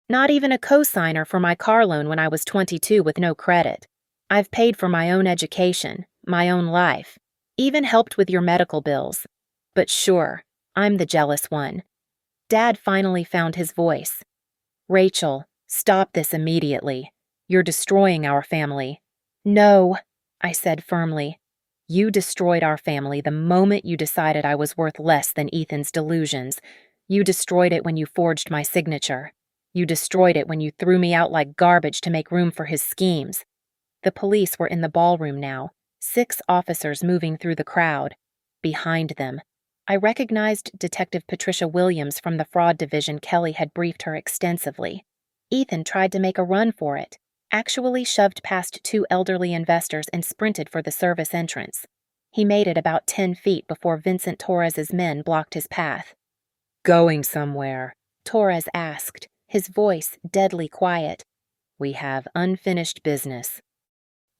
Not even a co-signer for my car loan when I was 22 with no credit. I've paid for my own education, my own life, even helped with your medical bills. But sure, I'm the jealous one. Dad finally found his voice. Rachel, stop this immediately. You're destroying our family. No, I said firmly. You destroyed our family the moment you decided I was worth less than Ethan's delusions. You destroyed it when you forged my signature. You destroyed it when you threw me out like garbage to make room for his schemes. The police were in the ballroom now, 6 officers moving through the crowd. Behind them, I recognized Detective Patricia Williams from the fraud division. Kelly had briefed her extensively. Ethan tried to make a run for it, actually shoved past 2 elderly investors and sprinted for the service entrance. He made it about 10 feet before Vincent Torres's men blocked his path. Going somewhere? Torres asked, his voice deadly quiet. We have unfinished business.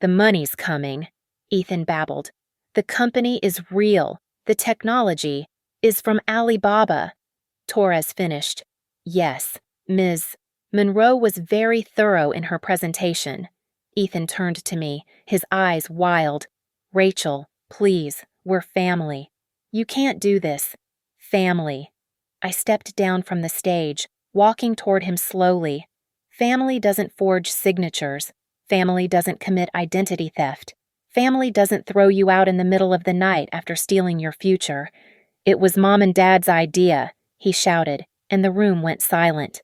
The money's coming, Ethan babbled. The company is real. The technology is from Alibaba. Torres finished. Yes, Ms. Monroe was very thorough in her presentation. Ethan turned to me, his eyes wild. Rachel, please, we're family. You can't do this. Family. I stepped down from the stage, walking toward him slowly. Family doesn't forge signatures. Family doesn't commit identity theft. Family doesn't throw you out in the middle of the night after stealing your future. It was Mom and Dad's idea, he shouted, and the room went silent.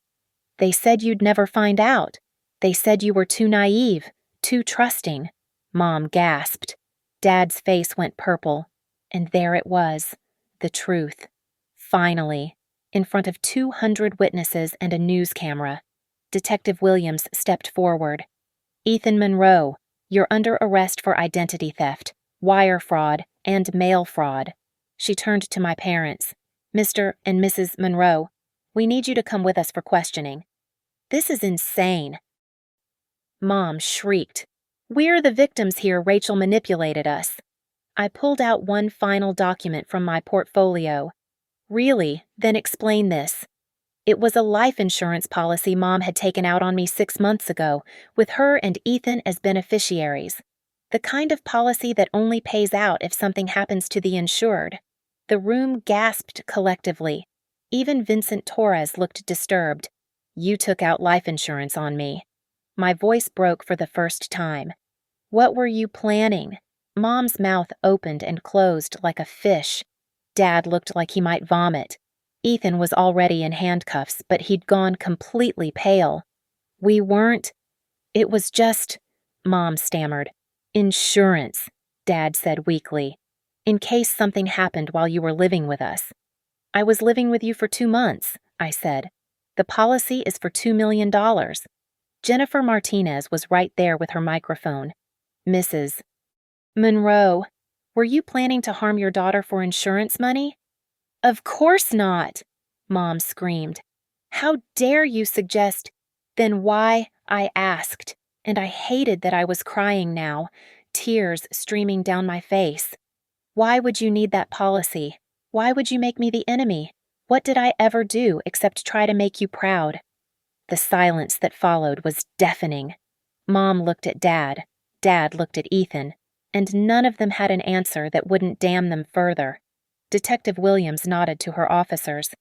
They said you'd never find out. They said you were too naive, too trusting. Mom gasped. Dad's face went purple. And there it was, the truth. Finally, in front of 200 witnesses and a news camera, Detective Williams stepped forward. Ethan Monroe, you're under arrest for identity theft, wire fraud, and mail fraud. She turned to my parents. Mr. and Mrs. Monroe, we need you to come with us for questioning. This is insane. Mom shrieked. We're the victims here. Rachel manipulated us. I pulled out one final document from my portfolio. Really? Then explain this. It was a life insurance policy Mom had taken out on me 6 months ago, with her and Ethan as beneficiaries. The kind of policy that only pays out if something happens to the insured. The room gasped collectively. Even Vincent Torres looked disturbed. You took out life insurance on me. My voice broke for the first time. What were you planning? Mom's mouth opened and closed like a fish. Dad looked like he might vomit. Ethan was already in handcuffs, but he'd gone completely pale. We weren't. It was just, Mom stammered. Insurance, Dad said weakly. In case something happened while you were living with us. I was living with you for 2 months, I said. The policy is for $2 million. Jennifer Martinez was right there with her microphone. Mrs. Monroe, were you planning to harm your daughter for insurance money? Of course not, Mom screamed. How dare you suggest? Then why? I asked, and I hated that I was crying now, tears streaming down my face. Why would you need that policy? Why would you make me the enemy? What did I ever do except try to make you proud? The silence that followed was deafening. Mom looked at Dad. Dad looked at Ethan. And none of them had an answer that wouldn't damn them further. Detective Williams nodded to her officers.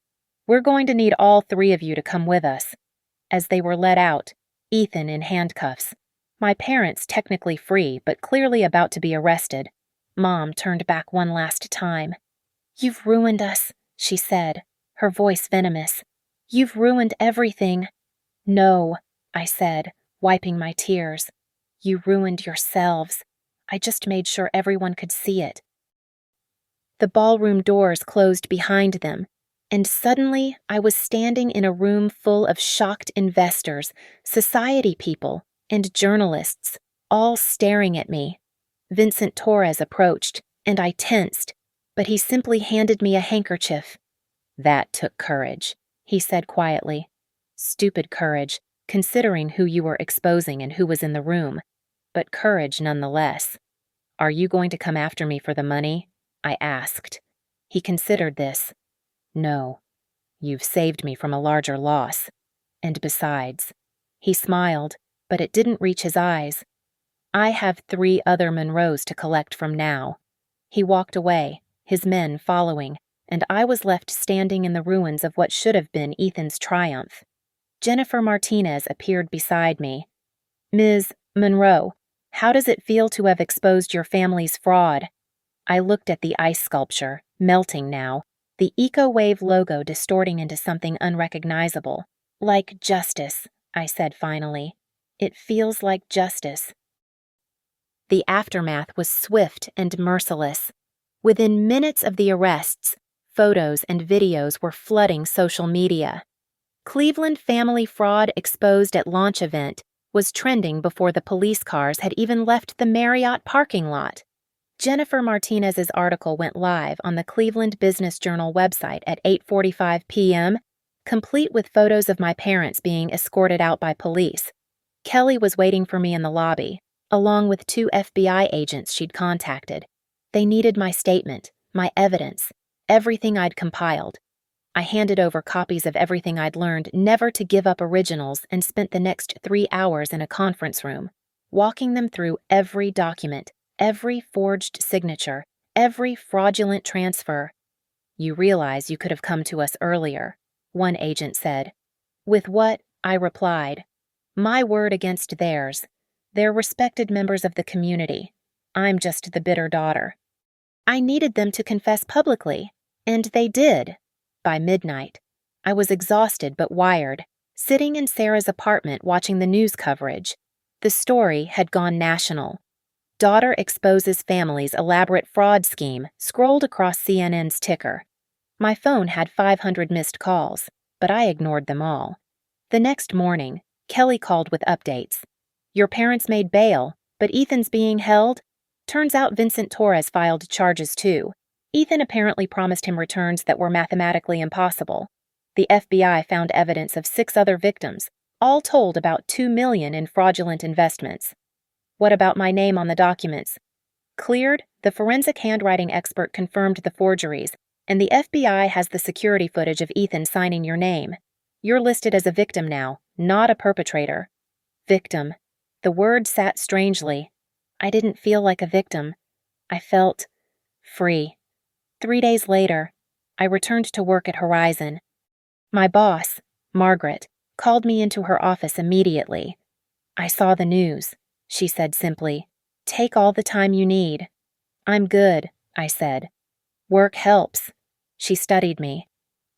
We're going to need all three of you to come with us. As they were let out, Ethan in handcuffs, my parents technically free but clearly about to be arrested, Mom turned back one last time. You've ruined us, she said, her voice venomous. You've ruined everything. No, I said, wiping my tears. You ruined yourselves. I just made sure everyone could see it. The ballroom doors closed behind them, and suddenly I was standing in a room full of shocked investors, society people, and journalists, all staring at me. Vincent Torres approached, and I tensed, but he simply handed me a handkerchief. That took courage, he said quietly. Stupid courage, considering who you were exposing and who was in the room, but courage nonetheless. Are you going to come after me for the money? I asked. He considered this. No. You've saved me from a larger loss. And besides, he smiled, but it didn't reach his eyes. I have 3 other Monroes to collect from now. He walked away, his men following, and I was left standing in the ruins of what should have been Ethan's triumph. Jennifer Martinez appeared beside me. Ms. Monroe, how does it feel to have exposed your family's fraud? I looked at the ice sculpture, melting now, the Eco-Wave logo distorting into something unrecognizable. Like justice, I said finally. It feels like justice. The aftermath was swift and merciless. Within minutes of the arrests, photos and videos were flooding social media. Cleveland family fraud exposed at launch event was trending before the police cars had even left the Marriott parking lot. Jennifer Martinez's article went live on the Cleveland Business Journal website at 8:45 p.m., complete with photos of my parents being escorted out by police. Kelly was waiting for me in the lobby, along with 2 FBI agents she'd contacted. They needed my statement, my evidence, everything I'd compiled. I handed over copies of everything I'd learned never to give up originals and spent the next 3 hours in a conference room, walking them through every document, every forged signature, every fraudulent transfer. You realize you could have come to us earlier, one agent said. With what? I replied. My word against theirs. They're respected members of the community. I'm just the bitter daughter. I needed them to confess publicly, and they did. By midnight, I was exhausted but wired, sitting in Sarah's apartment watching the news coverage. The story had gone national. Daughter exposes family's elaborate fraud scheme scrolled across CNN's ticker. My phone had 500 missed calls, but I ignored them all. The next morning, Kelly called with updates. Your parents made bail, but Ethan's being held? Turns out Vincent Torres filed charges too. Ethan apparently promised him returns that were mathematically impossible. The FBI found evidence of 6 other victims, all told about $2 million in fraudulent investments. What about my name on the documents? Cleared, the forensic handwriting expert confirmed the forgeries, and the FBI has the security footage of Ethan signing your name. You're listed as a victim now, not a perpetrator. Victim. The word sat strangely. I didn't feel like a victim. I felt free. 3 days later, I returned to work at Horizon. My boss, Margaret, called me into her office immediately. I saw the news, she said simply. Take all the time you need. I'm good, I said. Work helps. She studied me.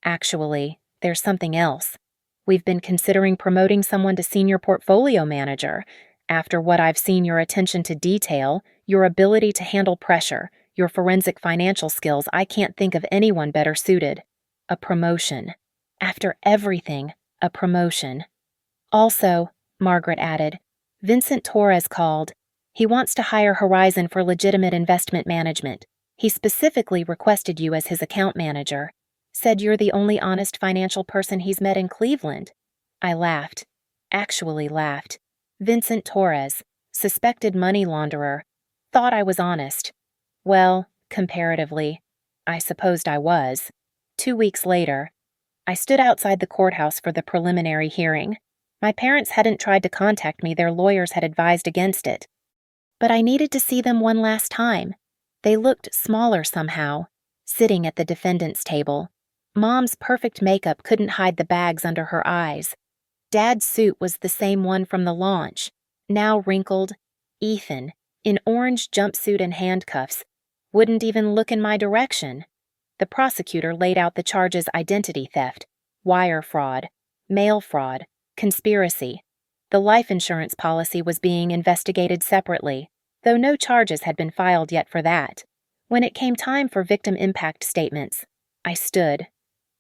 Actually, there's something else. We've been considering promoting someone to senior portfolio manager. After what I've seen, your attention to detail, your ability to handle pressure, your forensic financial skills, I can't think of anyone better suited. A promotion. After everything, a promotion. Also, Margaret added, Vincent Torres called. He wants to hire Horizon for legitimate investment management. He specifically requested you as his account manager. Said you're the only honest financial person he's met in Cleveland. I laughed. Actually laughed. Vincent Torres, suspected money launderer. Thought I was honest. Well, Comparatively, I supposed I was. 2 weeks later, I stood outside the courthouse for the preliminary hearing. My parents hadn't tried to contact me, their lawyers had advised against it. But I needed to see them one last time. They looked smaller somehow, sitting at the defendant's table. Mom's perfect makeup couldn't hide the bags under her eyes. Dad's suit was the same one from the launch, now wrinkled. Ethan, in orange jumpsuit and handcuffs, wouldn't even look in my direction. The prosecutor laid out the charges: identity theft, wire fraud, mail fraud, conspiracy. The life insurance policy was being investigated separately, though no charges had been filed yet for that. When it came time for victim impact statements, I stood.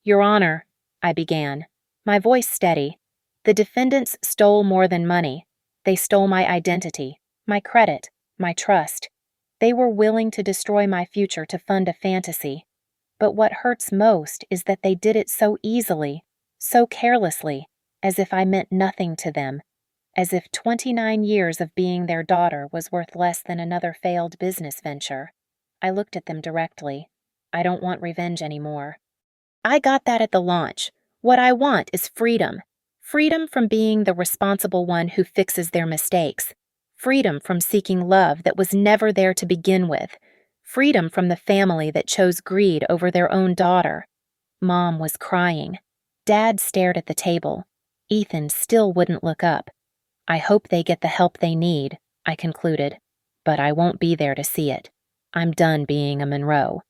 "Your Honor," I began, my voice steady. "The defendants stole more than money. They stole my identity, my credit, my trust. They were willing to destroy my future to fund a fantasy. But what hurts most is that they did it so easily, so carelessly, as if I meant nothing to them, as if 29 years of being their daughter was worth less than another failed business venture." I looked at them directly. "I don't want revenge anymore. I got that at the launch. What I want is freedom. Freedom from being the responsible one who fixes their mistakes. Freedom from seeking love that was never there to begin with. Freedom from the family that chose greed over their own daughter." Mom was crying. Dad stared at the table. Ethan still wouldn't look up. "I hope they get the help they need," I concluded, "but I won't be there to see it. I'm done being a Monroe."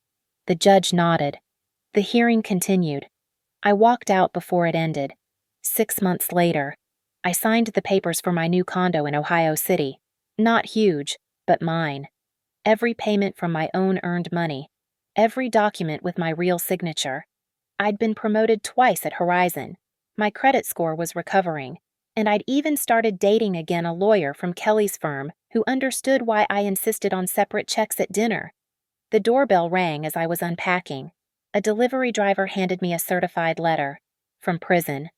The judge nodded. The hearing continued. I walked out before it ended. 6 months later, I signed the papers for my new condo in Ohio City. Not huge, but mine. Every payment from my own earned money. Every document with my real signature. I'd been promoted twice at Horizon. My credit score was recovering, and I'd even started dating again a lawyer from Kelly's firm who understood why I insisted on separate checks at dinner. The doorbell rang as I was unpacking. A delivery driver handed me a certified letter. From prison.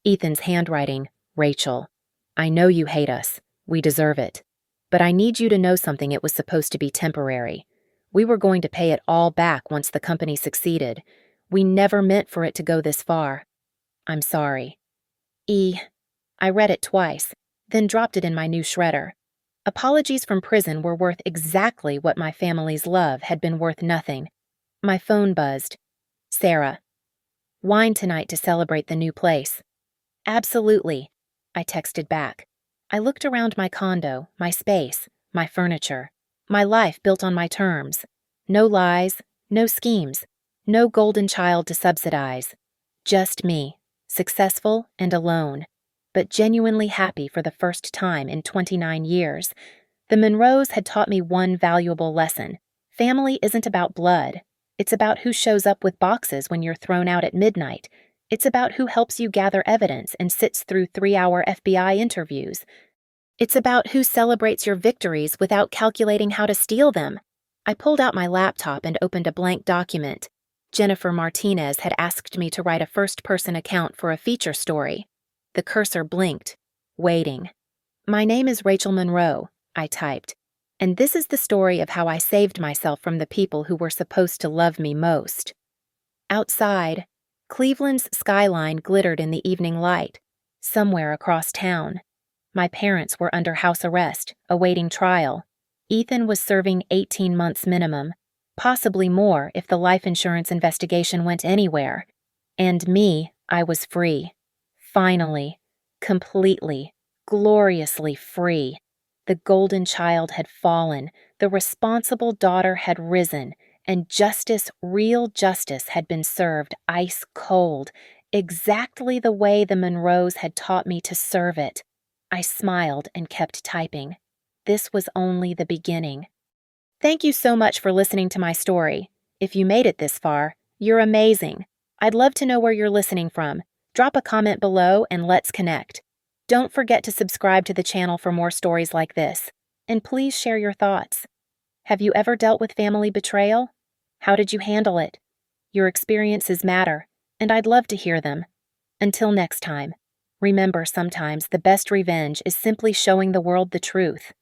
"Ethan's handwriting, Rachel. I know you hate us. We deserve it. But I need you to know something. It was supposed to be temporary. We were going to pay it all back once the company succeeded. We never meant for it to go this far. I'm sorry. E." I read it twice, then dropped it in my new shredder. Apologies from prison were worth exactly what my family's love had been worth nothing. My phone buzzed. "Sarah. Wine tonight to celebrate the new place." "Absolutely," I texted back. I looked around my condo, my space, my furniture, my life built on my terms. No lies, no schemes, no golden child to subsidize. Just me, successful and alone, but genuinely happy for the first time in 29 years. The Monroes had taught me one valuable lesson. Family isn't about blood. It's about who shows up with boxes when you're thrown out at midnight. It's about who helps you gather evidence and sits through 3-hour FBI interviews. It's about who celebrates your victories without calculating how to steal them. I pulled out my laptop and opened a blank document. Jennifer Martinez had asked me to write a first-person account for a feature story. The cursor blinked, waiting. "My name is Rachel Monroe," I typed. "And this is the story of how I saved myself from the people who were supposed to love me most." Outside, Cleveland's skyline glittered in the evening light, somewhere across town. My parents were under house arrest, awaiting trial. Ethan was serving 18 months minimum, possibly more if the life insurance investigation went anywhere. And me, I was free. Finally, completely, gloriously free. The golden child had fallen, the responsible daughter had risen, and justice, real justice, had been served ice cold, exactly the way the Monroes had taught me to serve it. I smiled and kept typing. This was only the beginning. Thank you so much for listening to my story. If you made it this far, you're amazing. I'd love to know where you're listening from. Drop a comment below and let's connect. Don't forget to subscribe to the channel for more stories like this. And please share your thoughts. Have you ever dealt with family betrayal? How did you handle it? Your experiences matter, and I'd love to hear them. Until next time, remember sometimes the best revenge is simply showing the world the truth.